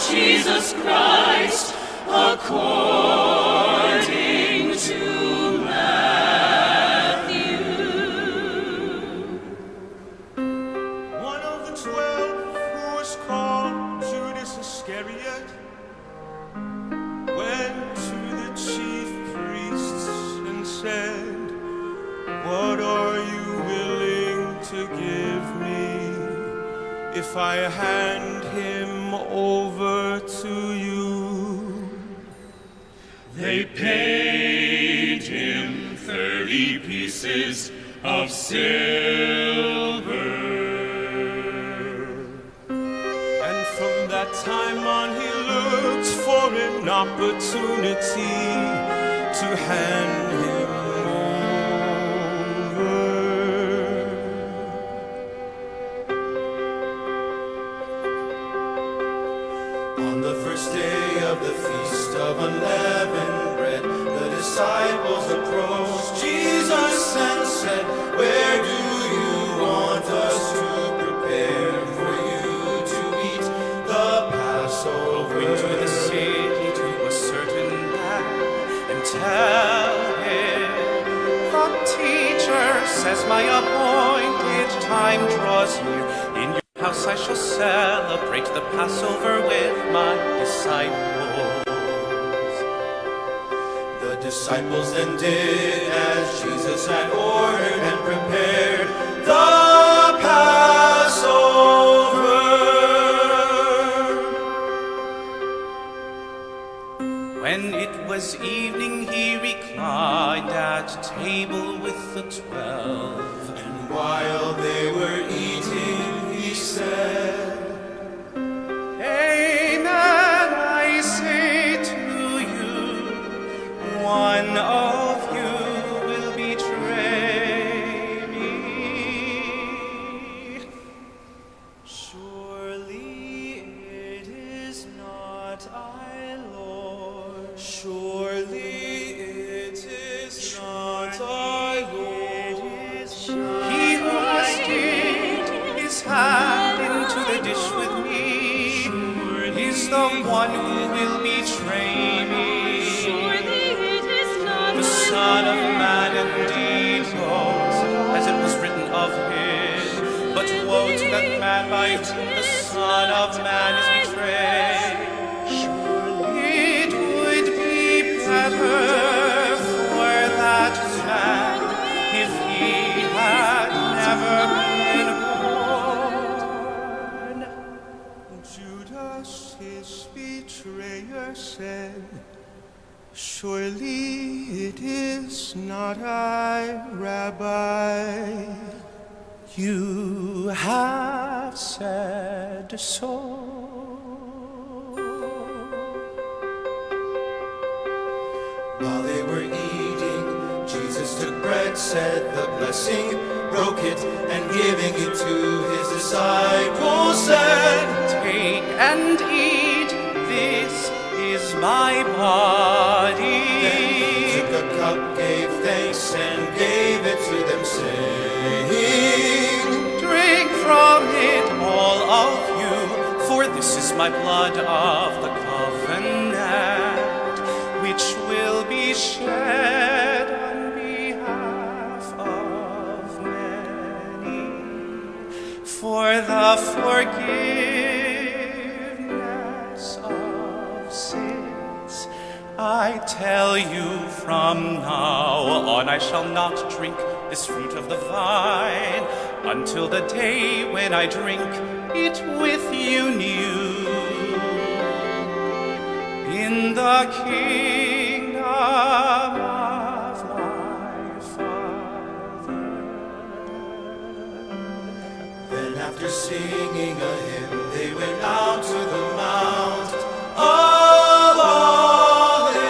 Jesus Christ, according to Matthew. One of the 12, who was called Judas Iscariot, went to the chief priests and said, "What are you willing to give me if I hand him over to you?" They paid him 30 pieces of silver. And from that time on he looked for an opportunity to hand him over. On the first day of the feast of unleavened bread, the disciples approached Jesus and said, "Where do you want us to prepare for you to eat the Passover?" Go into the city to a certain man and tell him, "The teacher says my appointed time draws near. In your house I shall celebrate the Passover with my disciples." The disciples then did as Jesus had ordered and prepared the Passover. When it was evening, he reclined at table with the 12. And while they were eating, he said, Amen, I say to you, one of you will betray me. "Surely it is not I, Lord. Surely it is not I, Lord." He who has dipped his hand into the dish with me is the one who will betray me. The Son of Man indeed goes, as it was written of him. But woe to that man by whom the Son of Man is betrayed. It would be better for that man if he had never been born. Judas, his betrayer, said, "Surely it is not I, Rabbi." You have said so. While they were eating, Jesus took bread, said the blessing, broke it, and giving it to his disciples said, Take and eat, this is my body. Then he took a cup, gave thanks, and gave it to them, saying, Drink from it, all of you, for this is my blood of the covenant, which will be shed on behalf of many for the forgiveness of sins. I tell you, from now on I shall not drink this fruit of the vine until the day when I drink it with you new in the kingdom of my Father. Then after singing a hymn, they went out to the Mount of Olives.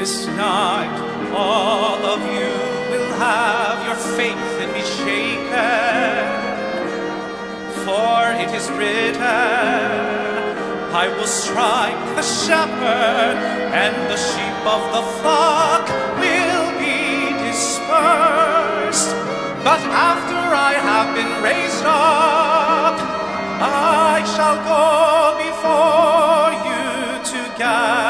This night all of you will have your faith in me shaken, for it is written, I will strike the shepherd, and the sheep of the flock will be dispersed. But after I have been raised up, I shall go before you to Galilee.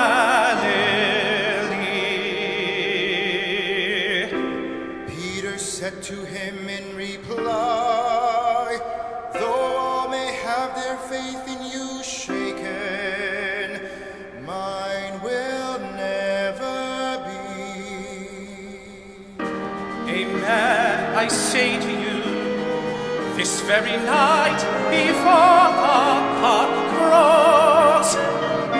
Peter said to him in reply, though all may have their faith in you shaken, mine will never be. Amen, I say to you, this very night before the cock crows,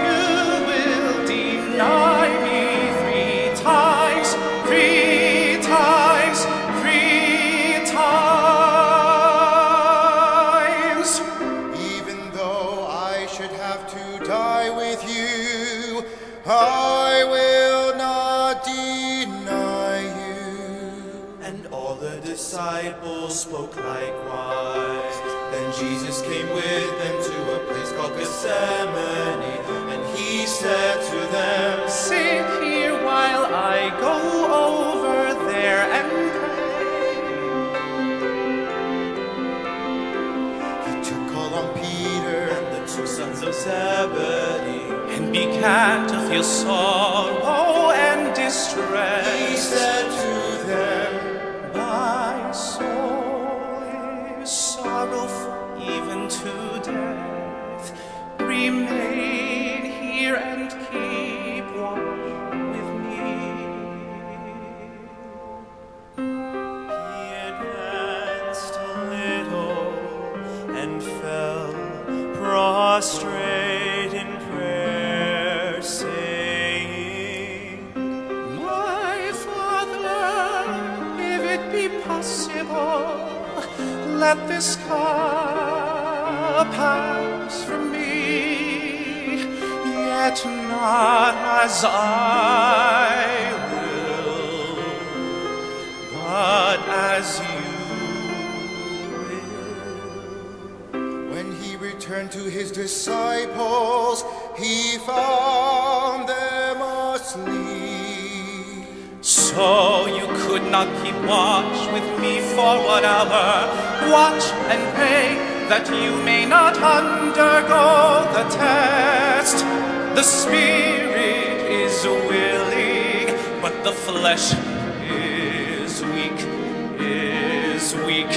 you will deny me 3 times, 3 times, 3 times. Even though I should have to die with you, I will not deny you. And all the disciples spoke likewise. Then Jesus came with them to a place called Gethsemane, and he said to them, Sit here while I go over there and pray. He took call on Peter and the 2 sons of Zebedee, And began to feel sorrow and distress. he said to them, My soul is sorrowful even to death. Remain here and keep watch with me. He advanced a little and fell prostrate in prayer, saying, My Father, if it be possible, let this cup pass from me, yet not as I will, but as you will. When he returned to his disciples, he found them asleep. So you could not keep watch with me for 1 hour. Watch and pray that you may not undergo the test. The spirit is willing, but the flesh is weak, is weak,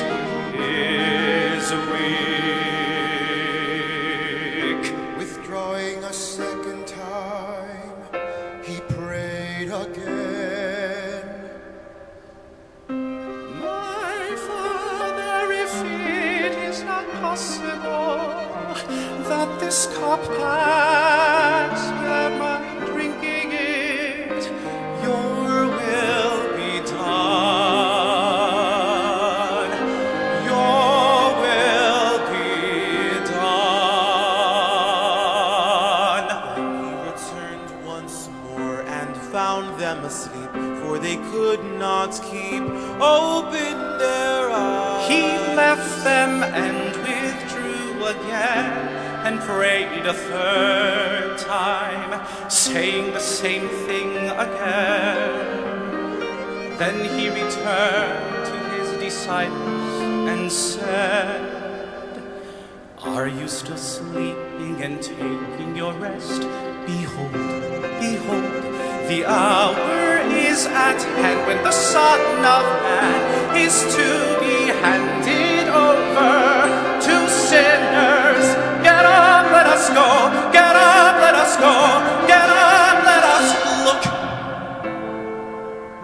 is weak. Withdrawing a second time, he prayed again. My Father, if it is not possible that this cup pass, am I drinking it? Your will be done. Your will be done. Then he returned once more and found them asleep, for they could not keep open their eyes. He left them and withdrew again, and prayed a 3rd time, saying the same thing again. Then he returned to his disciples and said, Are you still sleeping and taking your rest? Behold, behold, the hour is at hand when the Son of Man is to be handed over to sinners. Get up, let us go. Get up, let us go. Get up, let us look.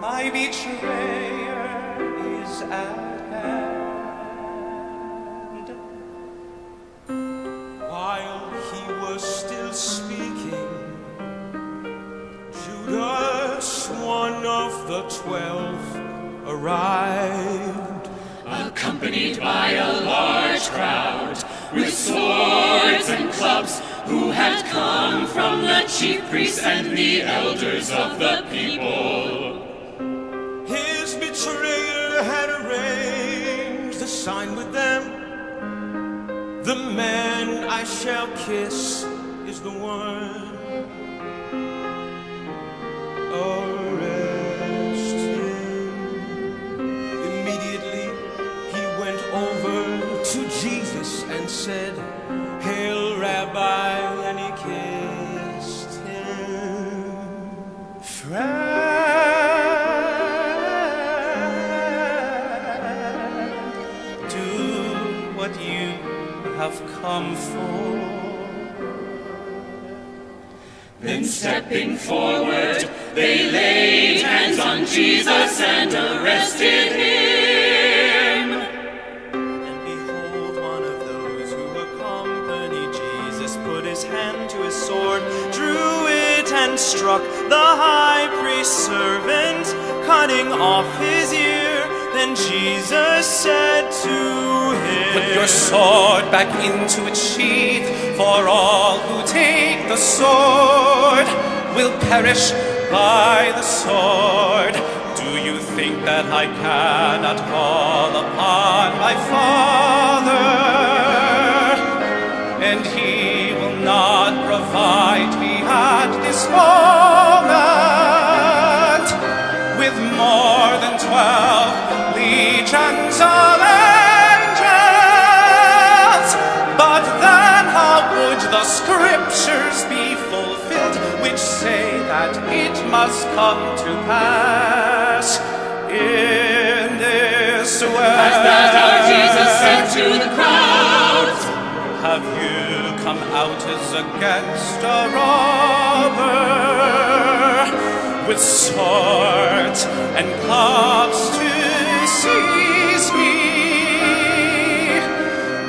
My betrayer is at hand. While he was still speaking, Judas, one of the 12, arrived, accompanied by a large crowd with swords and clubs, who had come from the chief priests and the elders of the people. His betrayer had arranged sign with them. The man I shall kiss is the one. Arrest him. Immediately he went over to Jesus and said, "Hail, Rabbi," and he kissed him. Friend, do what you have come for. Then stepping forward, they laid hands on Jesus and arrested him. And behold, one of those who accompanied Jesus put his hand to his sword, drew it, and struck the high priest's servant, cutting off his ear. Then Jesus said to him, Put your sword back into its sheath, for all who take the sword will perish by the sword. Do you think that I cannot call upon my Father, and he will not provide me at this moment with more than 12 legions of angels? But then how would the scriptures be fulfilled, which say that it must come to pass in this way? At that hour Jesus said to the crowd, Have you come out as against a robber, with swords and clubs to seize me?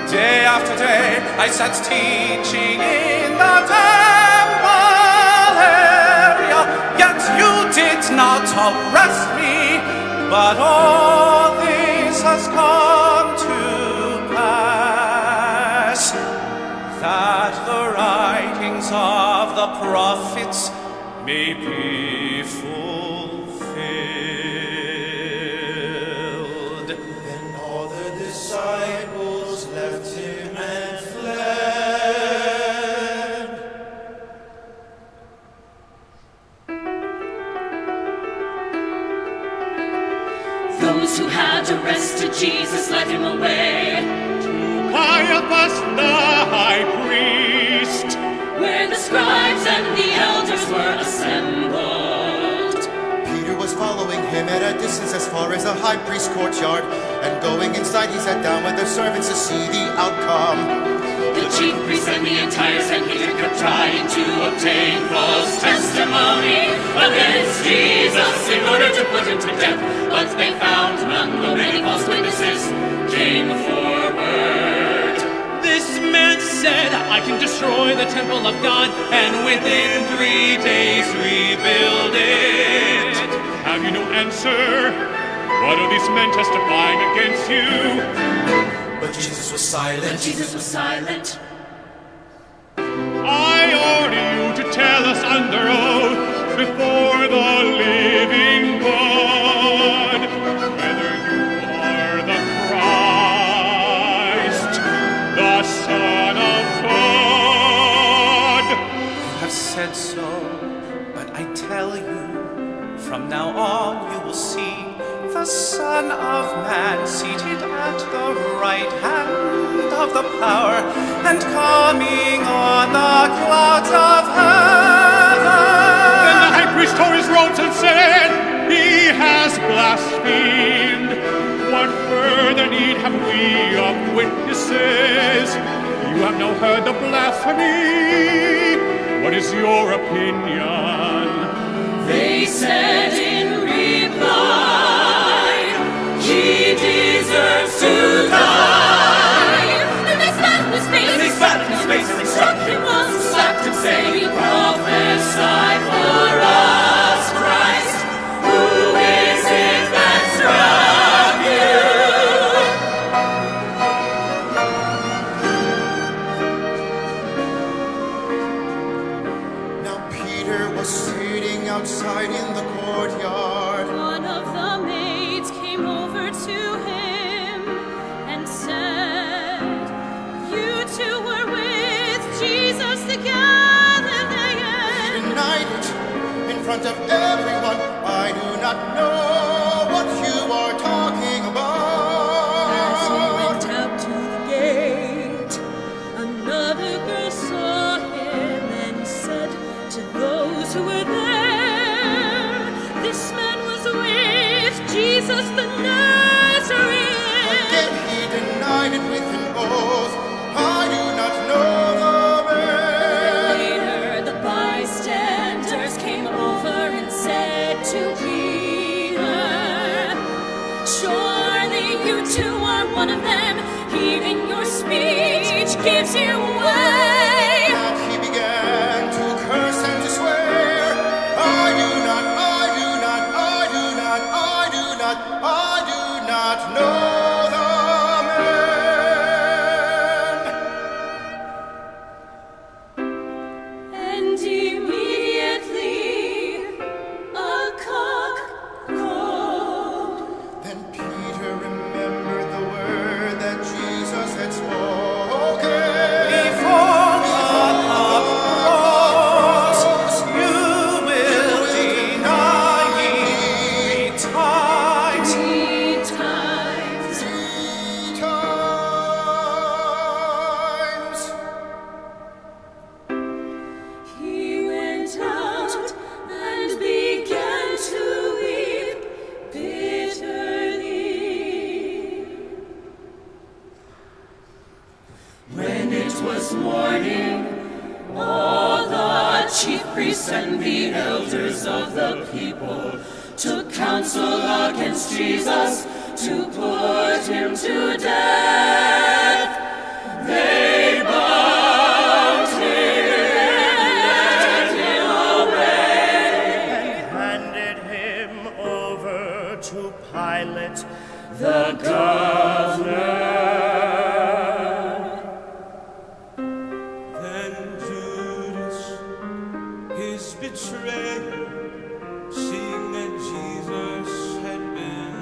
Day after day I sat teaching in the temple area, yet you did not arrest me. But all this has come to pass, that the writings of the prophets may be fulfilled. Then all the disciples left him and fled. those who had arrested Jesus led him away, Caiaphas the high priest, where the scribes and the elders were assembled. Peter was following him at a distance as far as the high priest's courtyard, and going inside he sat down with the servants to see the outcome. The chief priests and the entire Sanhedrin kept trying to obtain false testimony against Jesus in order to put him to death, but they found none, though many false witnesses came forward. this man said, I can destroy the temple of God and within 3 days rebuild it. Have you no answer? What are these men testifying against you? But Jesus was silent. Jesus was silent. I order you to tell us under oath before the living God whether you are the Christ, the Son of God. You have said so, but I tell you, from now on you will see the Son of Man seated at the right hand of the power, and coming on the clouds of heaven. Then the high priest tore his robes and said, He has blasphemed. What further need have we of witnesses? You have now heard the blasphemy. What is your opinion? They said in reply, he deserves to die. And they spat in his face, And they spat in his face, and they struck him once and slapped him, saying, Prophesy for us, Christ. Who is it that struck you? Now Peter front of everyone, I do not know what you are talking about. As he went out to the gate, another girl saw him and said to those who were there, "This man was with Jesus the Nazarene." Again he denied it with an oath, I do not know the man. Later the bystanders came over and said to Peter, "Surely you too are one of them. Even your speech gives you away." And he began to curse and to swear, I do not know the man. And immediately a cock crowed. Then Peter remembered the word that Jesus had spoken. Before the cock crows, you will deny me 3 times. 3 times. 3 times. He went out and began to weep bitterly. When it was morning, all the chief priests and the elders of the people took counsel against Jesus to put him to death. They bound him, led him away, and handed him over to Pilate, the governor. Then Judas, his betrayer, seeing that Jesus had been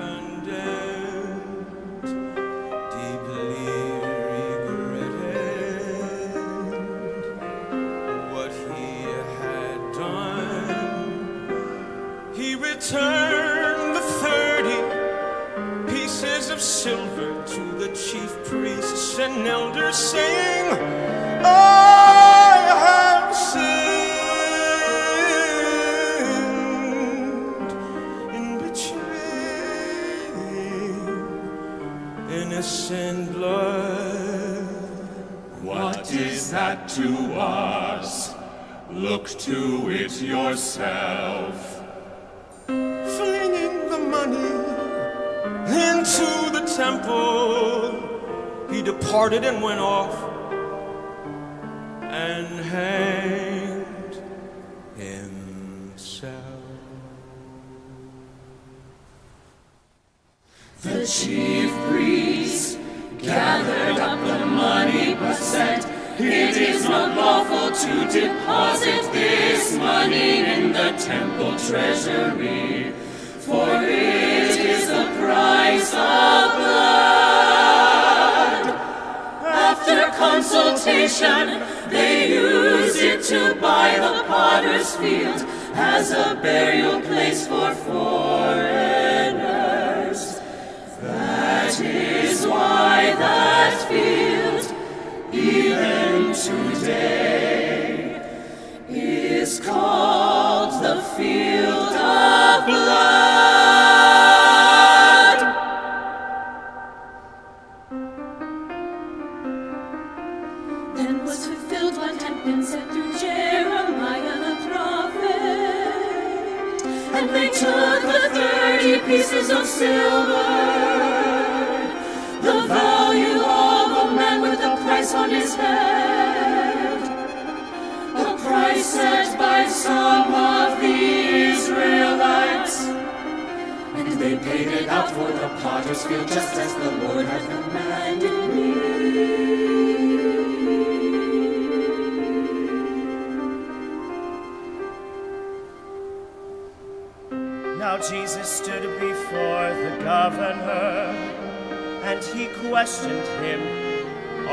condemned, deeply regretted what he had done. He returned the 30 pieces of silver to the chief priests and elders, saying, I have sinned in betraying innocent blood. What is that to us? Look to it yourself. Flinging the money into the temple, he departed and went off and hanged himself. The chief priests gathered up the money, but said, "It is not lawful to deposit this money in the temple treasury, for it is the price of blood." After consultation, they used it to buy the potter's field as a burial place for foreigners. That is why that field, even today, is called the Field of Blood. Then was fulfilled what had been said through Jeremiah the prophet. And they took the 30 pieces of silver, the value of a man with a price on his head, a price set by some of the Israelites. And they paid it out for the potter's field, just as the Lord had commanded me. Now Jesus stood before the governor, and he questioned him,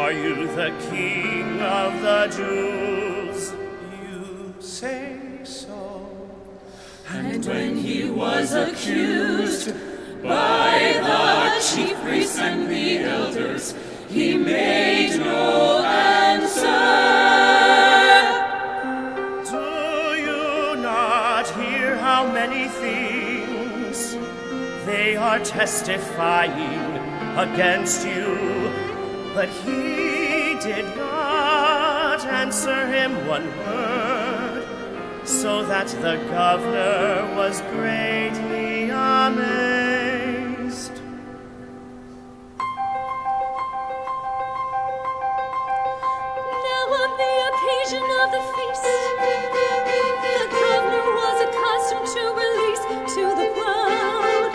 "Are you the king of the Jews?" You say so. And when he was accused by the chief priests and the elders, he made no answer. Do you not hear how many things they are testifying against you? But he did not answer him one word, so that the governor was greatly amazed. Now on the occasion of the feast, the governor was accustomed to release to the crowd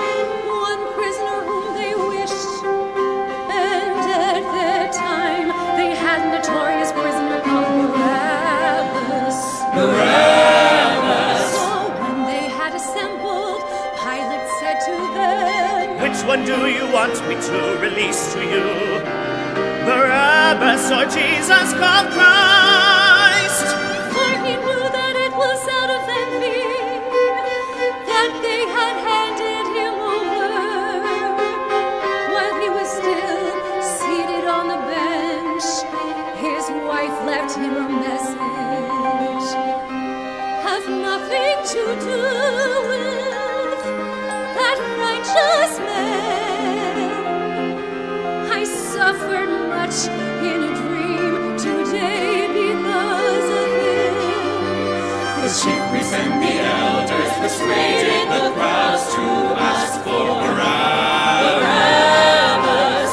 one prisoner whom they wished. And at that time they had a notorious prisoner called Barabbas. So when they had assembled, Pilate said to them, Which one do you want me to release to you? Barabbas or Jesus called Christ? For he knew that it was out of envy that they had handed him over. While he was still seated on the bench, his wife left him a message. Have nothing to do with that righteous man. I suffered much in a dream today because of him. The chief priests and the elders persuaded the crowds to ask for Barabbas,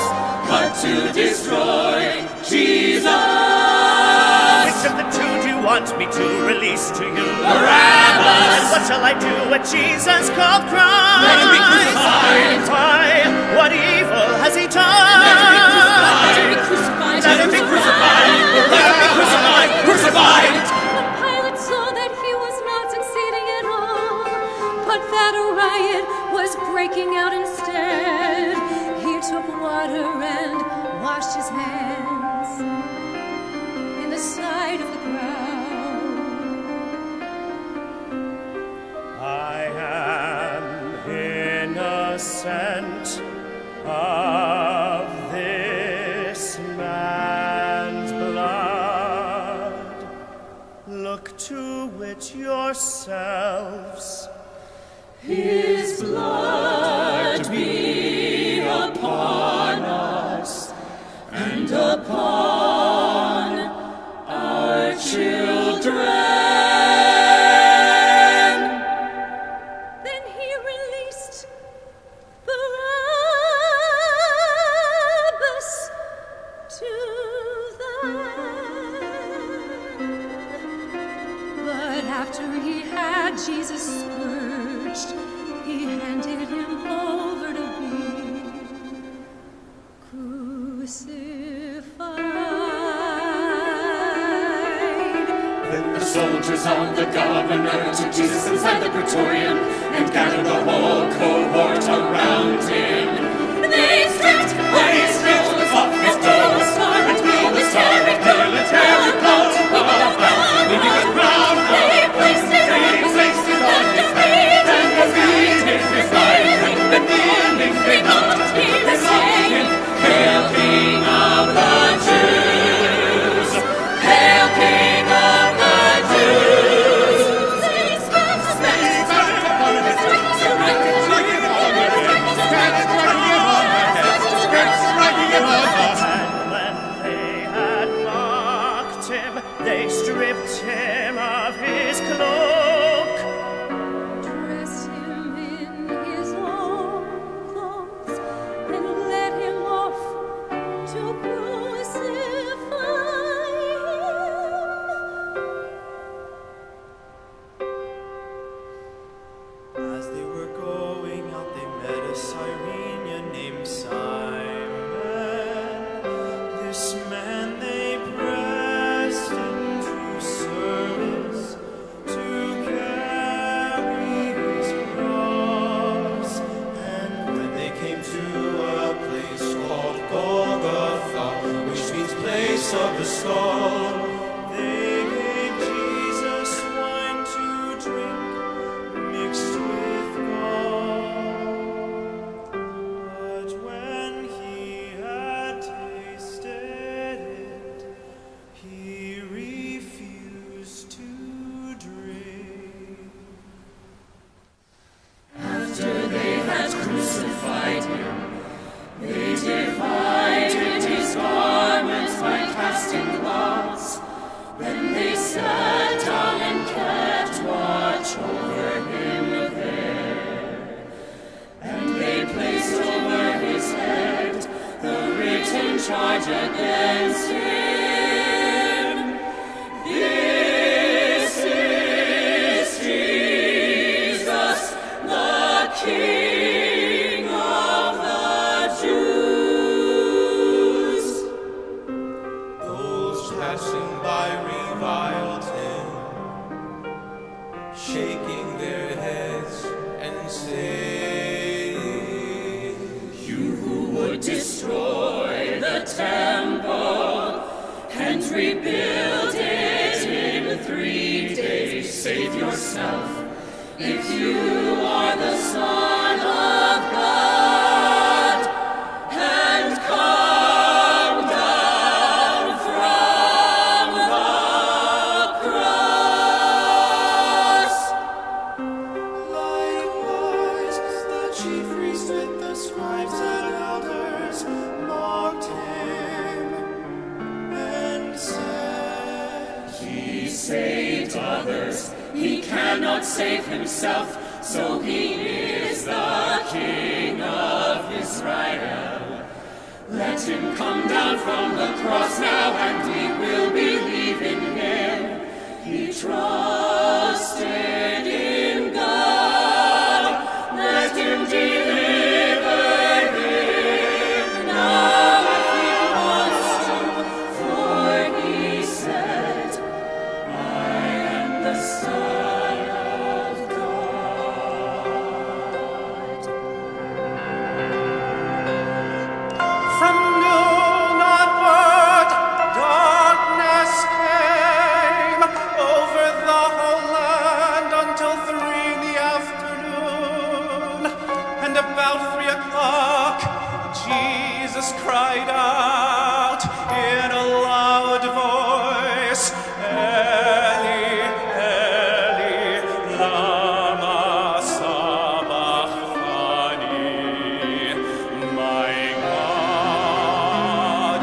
but to destroy Jesus. Which of the two do you want me to release to you? Barabbas! And what shall I do with Jesus called Christ? Let him be crucified! Why? What evil has he done? Let him be crucified! Let him be crucified! Let him be crucified! Crucified! But Pilate saw that he was not succeeding at all, but that a riot was breaking out instead. He took water and washed his hands in the sight of the crowd. I am innocent of this man's blood. Look to it yourselves. His blood be upon us and upon our children. Then he released Barabbas to them. But after he had Jesus scourged, he handed him over to be crucified. Then the soldiers on the governor took Jesus inside the praetorium and gathered the whole cohort around him. They stripped off his clothes and peeled his military coat leaving a crown They placed it on his head and defeated his life and kneeling they mocked him, Hail King of the Jews! Hail King of the Jews! They spat upon his charge against him. This is Jesus, the King of the Jews. Those passing by reviled him, shaking their heads and saying, You who would destroy the temple and rebuild it in 3 days, save yourself. If you are the Son of God, and come down from the cross. Likewise, the chief priests with the scribes and elders mocked him and said, He saved others, he cannot save himself, so he is the King of Israel. Let him come down from the cross now, and we will believe in him. He trusted in God, let him deliver him now if he wants to, for he said, I am the Son of God. From noon onward, darkness came over the whole land until 3 in the afternoon. And about 3 o'clock, Jesus cried out in a loud voice, Eli, Eli, lama sabachthani. My God,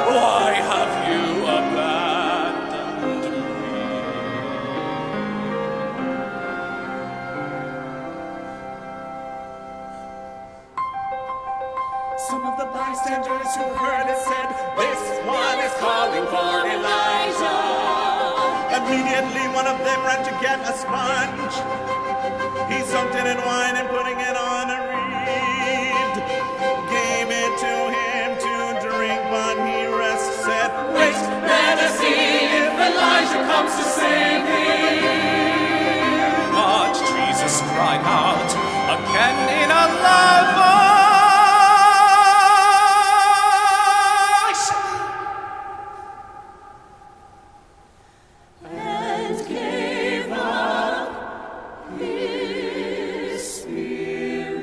why have you abandoned me? Some of the bystanders who heard it said, This one is calling for Elijah. Immediately one of them ran to get a sponge. He soaked it in wine and putting it on a reed, gave it to him to drink, but he said, Wait, let us see if Elijah comes to save him. But Jesus cried out again in a loud voice, And gave up his spirit.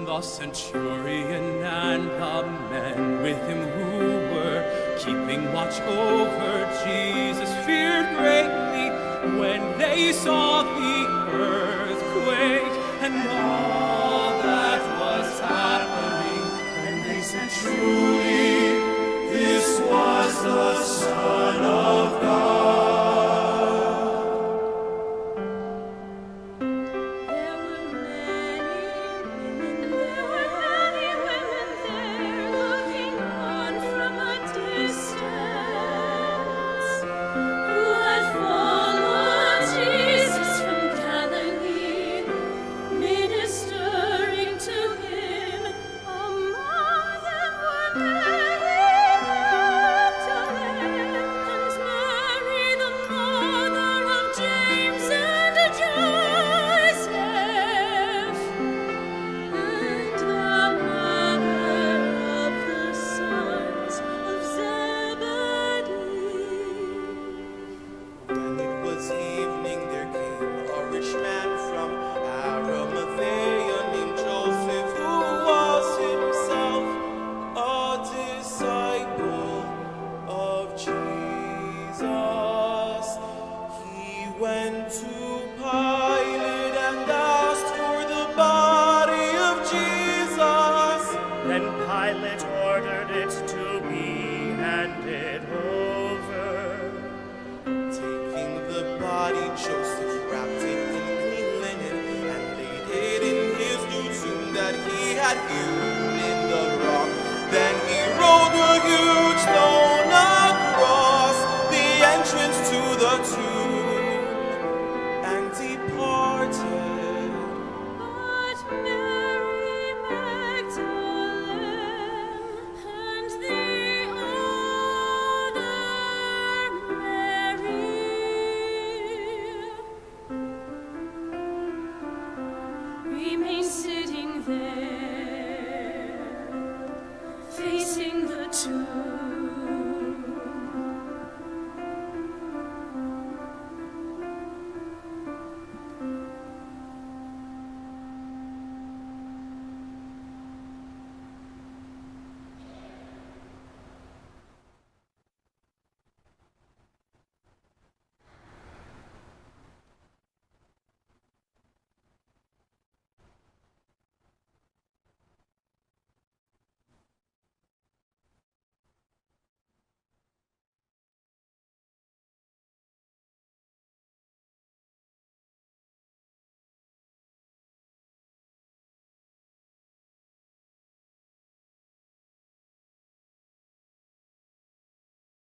The centurion and the men with him who were keeping watch over Jesus feared greatly when they saw the earthquake and all that was happening. And they said, "Truly, this was the Son of God." Pilate ordered it to be handed over. Taking the body, Joseph wrapped it in clean linen and laid it in his new tomb that he had used